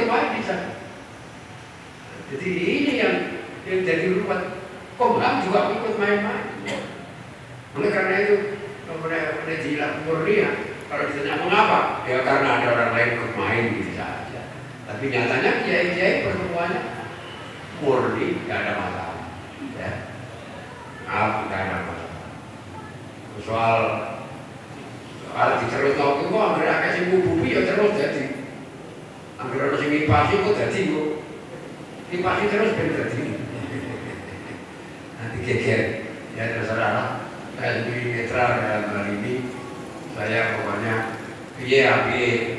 main di sana. Jadi ini yang jadi ruwet. Komnas juga ikut main-main. Oleh karena itu, kepada jilat murni ya, kalau ditanya mengapa? Ya karena ada orang lain ikut main gitu saja. Tapi nyatanya kiai-kiai pertemuannya murni, nggak ada masalah. Ya, nggak ada masalah. Soal diterus waktu itu, hampir agak sih bubi ya terus jadi. Hampir harus ngipasi kok jadi kok. Ngipasi terus bener jadi. Nanti geger, ya terserah lah. Saya jadi netral dalam hal ini. Saya pokoknya biar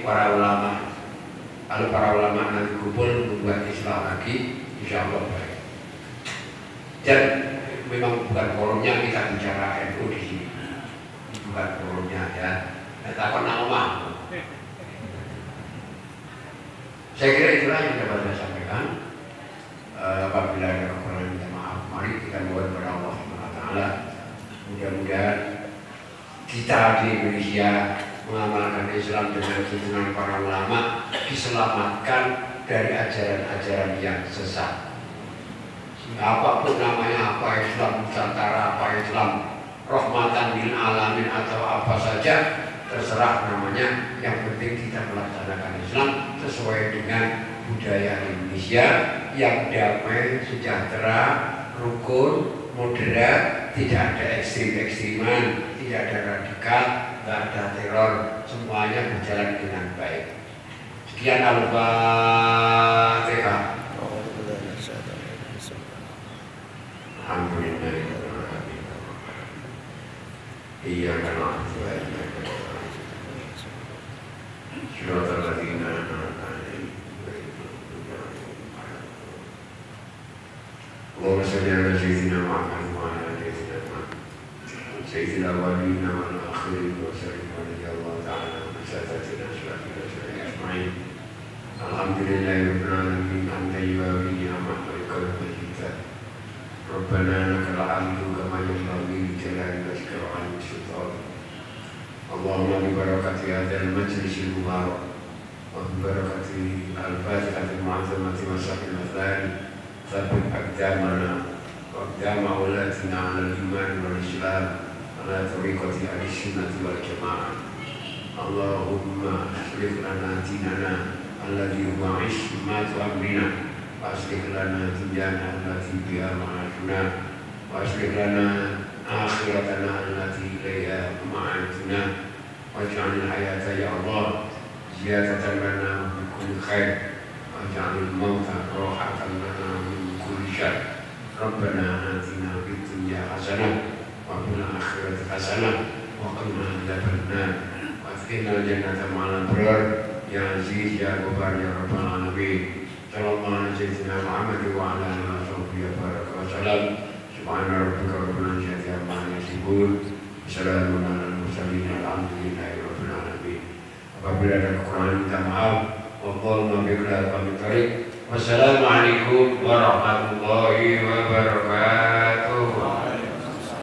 para ulama. Kalau para ulama nanti kumpul membuat Islam lagi, insya Allah baik. Dan memang bukan forumnya kita bicara NU di sini, bukan forumnya ya. Kita pernah omah. Saya kira itulah yang dapat saya sampaikan. Apabila ada kekurangan minta maaf, mari kita mohon kepada Allah SWT. Mudah-mudahan kita di Indonesia mengamalkan Islam dengan tuntunan para ulama diselamatkan dari ajaran-ajaran yang sesat. Apapun namanya, apa Islam Nusantara, apa Islam Rahmatan lil Alamin atau apa saja, terserah namanya. Yang penting kita melaksanakan Islam sesuai dengan budaya Indonesia yang damai, sejahtera, rukun, moderat, tidak ada ekstrim-ekstriman, tidak ada radikal, tidak ada teror, semuanya berjalan dengan baik. Sekian Al-Fatihah. Alhamdulillah. Iya kan. اللهم صل على سيدنا محمد وعلى ال سيدنا ولينا والاخرين وسلم رضي الله تعالى عن سادتنا اشرافنا اجمعين. الحمد لله رب العالمين حمدا يوافي نعمه ويكرم مجيدا. ربنا لك الحمد كما ينبغي لجلال وجهك وعظيم سلطانك. اللهم ببركه هذا المجلس المبارك وببركه الفاتحه المعظمه وصحب المثاني ثبت أقدامنا وأقدام أولادنا على الإيمان والإسلام على طريقة أهل السنة والجماعة. اللهم أصلح لنا ديننا الذي هو عصمة أمرنا وأصلح لنا دنيانا التي بها معاشنا وأصلح لنا آخرتنا التي إليها معادنا واجعل الحياة يا الله زيادة لنا بكل خير واجعل الموت راحة لنا من كل شر. ربنا آتنا في الدنيا حسنة وفي الآخرة حسنة وقنا عذاب النار وادخلنا الجنة مع الأبرار يا عزيز يا غفار يا رب العالمين. صلى الله على سيدنا محمد وعلى آله وصحبه وبارك وسلم. سبحان ربك رب العزة عما يصفون وسلام على المرسلين والحمد لله رب العالمين. Apabila ada kekurangan minta maaf. Wassalamualaikum warahmatullahi wabarakatuh.